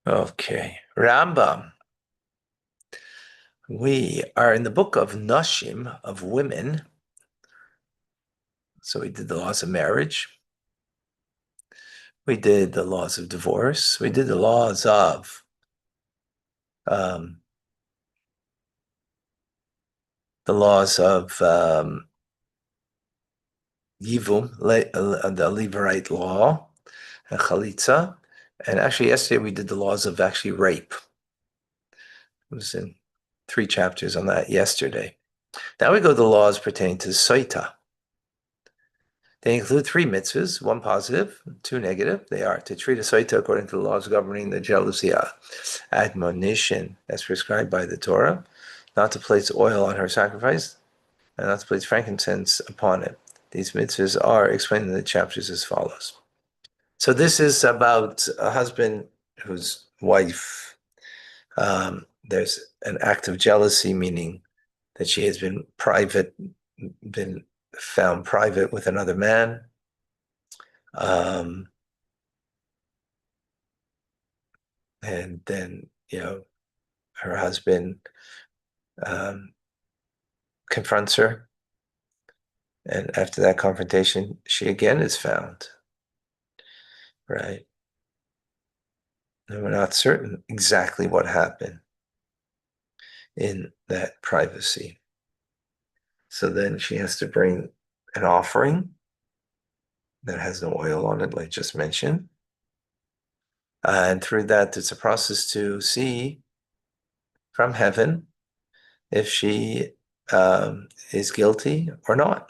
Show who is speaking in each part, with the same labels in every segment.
Speaker 1: Okay, Rambam. We are in the book of Nashim, of women. So we did the laws of marriage. We did the laws of divorce. We did the laws of um, the laws of Yivum, the Levirate law, and Chalitza. And actually, yesterday we did the laws of actually rape. It was in 3 chapters on that yesterday. Now we go to the laws pertaining to Sotah. They include 3 mitzvahs, 1 positive, 2 negative. They are to treat a Sotah according to the laws governing the jealousy admonition as prescribed by the Torah, not to place oil on her sacrifice, and not to place frankincense upon it. These mitzvahs are explained in the chapters as follows. So this is about a husband whose wife, there's an act of jealousy, meaning that she has been found private with another man. And then, her husband confronts her. And after that confrontation, she again is found, right? And we're not certain exactly what happened in that privacy. So then she has to bring an offering that has no oil on it, like just mentioned. And through that, it's a process to see from heaven if she is guilty or not.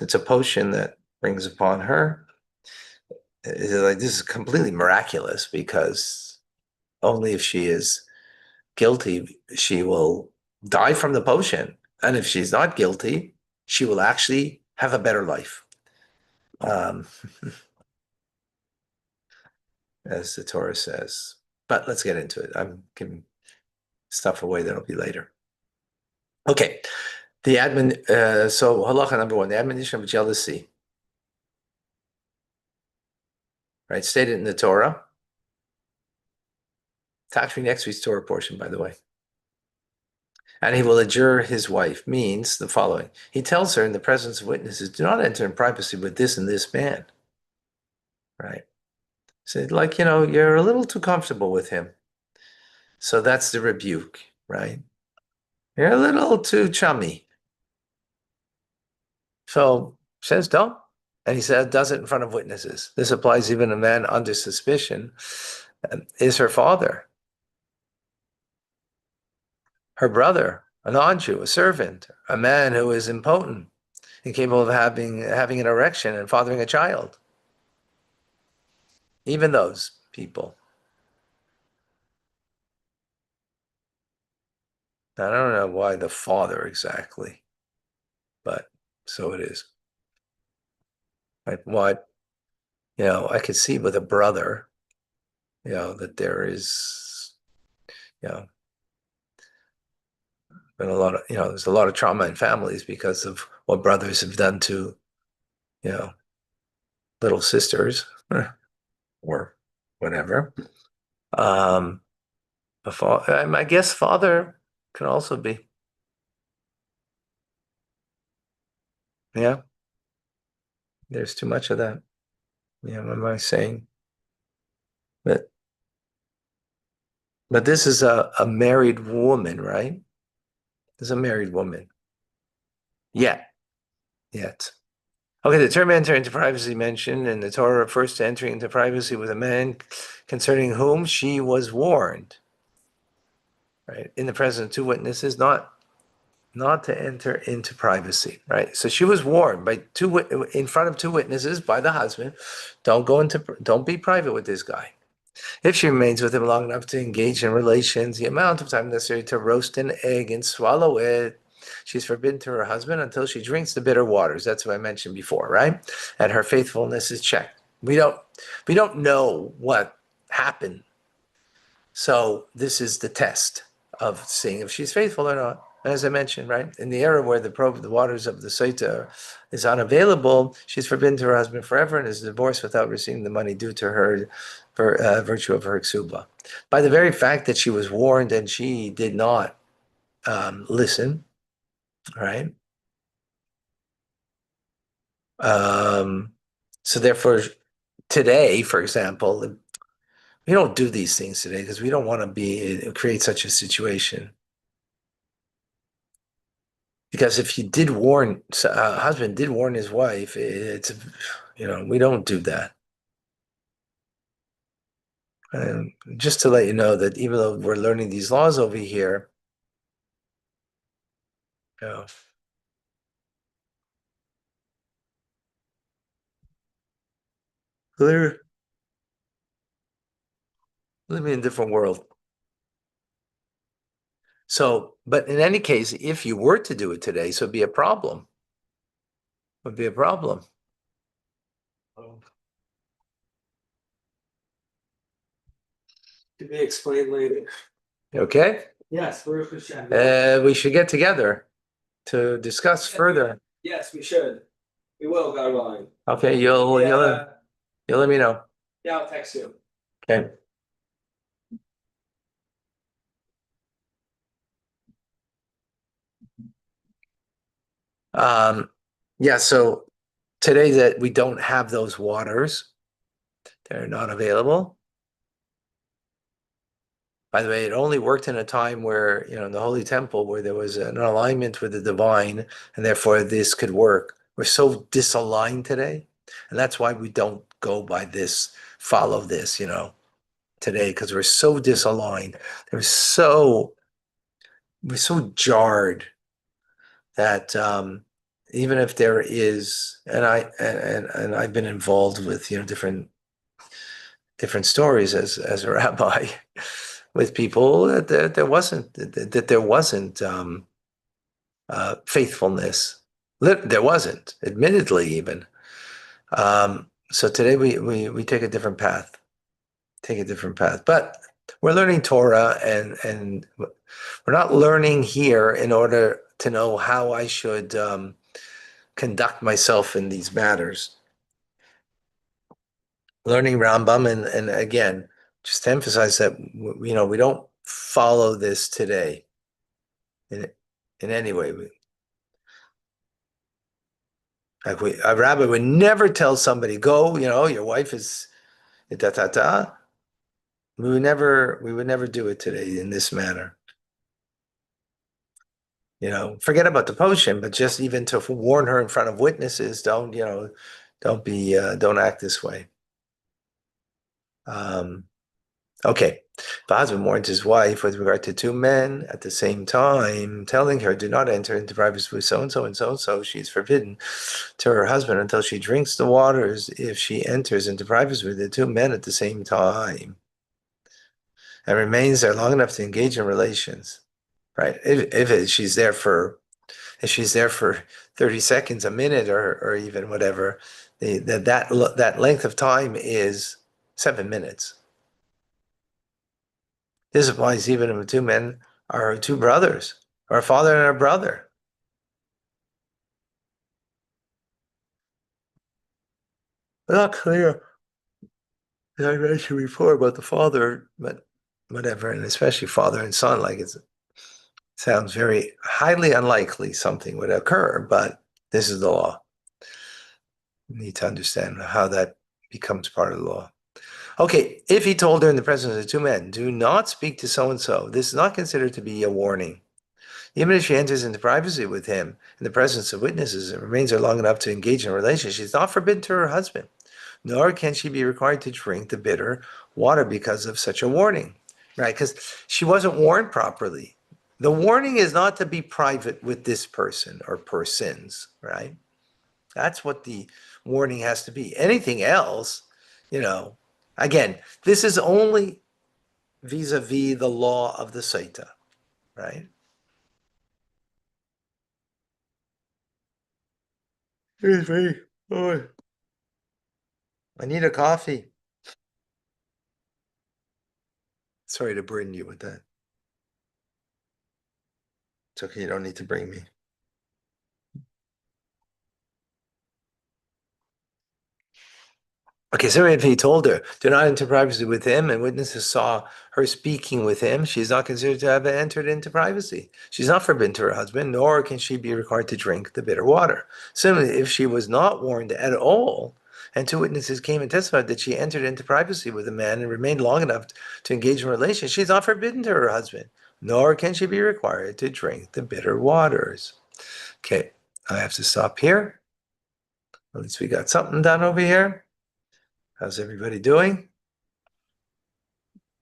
Speaker 1: It's a potion that brings upon her. This is completely miraculous because only if she is guilty, she will die from the potion. And if she's not guilty, she will actually have a better life. Um, as the Torah says. But let's get into it. I'm giving stuff away that'll be later. Okay. So halacha number 1, the admonition of jealousy. Right, stated in the Torah. It's actually next week's Torah portion, by the way. And he will adjure his wife means the following. He tells her in the presence of witnesses, do not enter in privacy with this and this man. Right? So you're a little too comfortable with him. So that's the rebuke, right? You're a little too chummy. So says don't. And he said does it in front of witnesses. This applies even to a man under suspicion is her father, her brother, a non-Jew, a servant, a man who is impotent, incapable of having an erection and fathering a child. Even those people. I don't know why the father exactly, but so it is. Like what, I could see with a brother, that there is, you know, been a lot of, there's a lot of trauma in families because of what brothers have done to, you know, little sisters or whatever. Um, I guess father can also be. Yeah, there's too much of that. Yeah, what am I saying? But this is a married woman, right? This is a married woman. Yeah, yet. Okay, the term enter into privacy mentioned in the Torah refers to entering into privacy with a man concerning whom she was warned, right? In the presence of 2 witnesses, not to enter into privacy, right? So she was warned by in front of 2 witnesses by the husband, don't be private with this guy. If she remains with him long enough to engage in relations, the amount of time necessary to roast an egg and swallow it, she's forbidden to her husband until she drinks the bitter waters. That's what I mentioned before, right? And her faithfulness is checked. We don't know what happened. So this is the test of seeing if she's faithful or not. As I mentioned, right, in the era where the waters of the Sotah is unavailable, she's forbidden to her husband forever and is divorced without receiving the money due to her for virtue of her ksuba. By the very fact that she was warned and she did not listen, right? Um, so therefore, today, for example, we don't do these things today because we don't want to create such a situation. Because if he did warn, a husband did warn his wife, it's, we don't do that. And just to let you know that even though we're learning these laws over here, you know, they're living in a different world. So, but in any case, if you were to do it today, so it'd be a problem. Would be a problem. To be explained later. Okay? Yes, we should get together to discuss further.
Speaker 2: Yes, we should. We will, God willing.
Speaker 1: Okay, you'll let me know.
Speaker 2: Yeah, I'll text you.
Speaker 1: Okay. Um, yeah, so today that we don't have those waters, they're not available. By the way, it only worked in a time where, in the Holy Temple, where there was an alignment with the divine, and therefore this could work. We're so disaligned today, and that's why we don't go by this, follow this, today, because we're so disaligned. We're so jarred that even if there is, and I've been involved with different stories as a rabbi with people that there wasn't faithfulness. There wasn't, admittedly, even. So today we take a different path, but we're learning Torah, and we're not learning here in order to know how I should conduct myself in these matters. Learning Rambam, and again, just to emphasize that we don't follow this today in in any way. A rabbi would never tell somebody, go, your wife is da da da. We would never do it today in this manner. Forget about the potion, but just even to warn her in front of witnesses, don't act this way. Um, okay. The husband warns his wife with regard to two men at the same time, telling her, do not enter into privacy with so and so and so and so. She's forbidden to her husband until she drinks the waters if she enters into privacy with the two men at the same time and remains there long enough to engage in relations. Right? If she's there for 30 seconds, a minute, or even whatever, that length of time is 7 minutes. This applies even if two men are two brothers, or a father and a brother. Not clear, as I mentioned before, about the father, but whatever, and especially father and son, like it sounds very highly unlikely something would occur, but this is the law. You need to understand how that becomes part of the law. Okay, if he told her in the presence of the two men, do not speak to so and so, this is not considered to be a warning. Even if she enters into privacy with him in the presence of witnesses and remains there long enough to engage in a relationship, she's not forbidden to her husband, nor can she be required to drink the bitter water because of such a warning, right? Because she wasn't warned properly. The warning is not to be private with this person or persons, right? That's what the warning has to be. Anything else, again, this is only vis-a-vis the law of the Sotah, right? Excuse me. Oh, I need a coffee. Sorry to burden you with that. It's okay, you don't need to bring me. Okay, so if he told her, do not enter privacy with him, and witnesses saw her speaking with him, she's not considered to have entered into privacy. She's not forbidden to her husband, nor can she be required to drink the bitter water. Similarly, if she was not warned at all, and two witnesses came and testified that she entered into privacy with a man and remained long enough to engage in relations, she's not forbidden to her husband, nor can she be required to drink the bitter waters. Okay, I have to stop here. At least we got something done over here. How's everybody doing?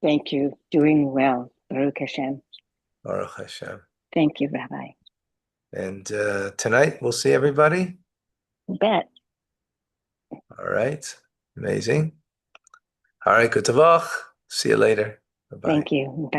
Speaker 3: Thank you. Doing well. Baruch Hashem.
Speaker 1: Baruch Hashem.
Speaker 3: Thank you, Rabbi.
Speaker 1: And tonight we'll see everybody.
Speaker 3: You bet.
Speaker 1: All right. Amazing. All right. Good. See you later. Bye-bye.
Speaker 3: Thank you.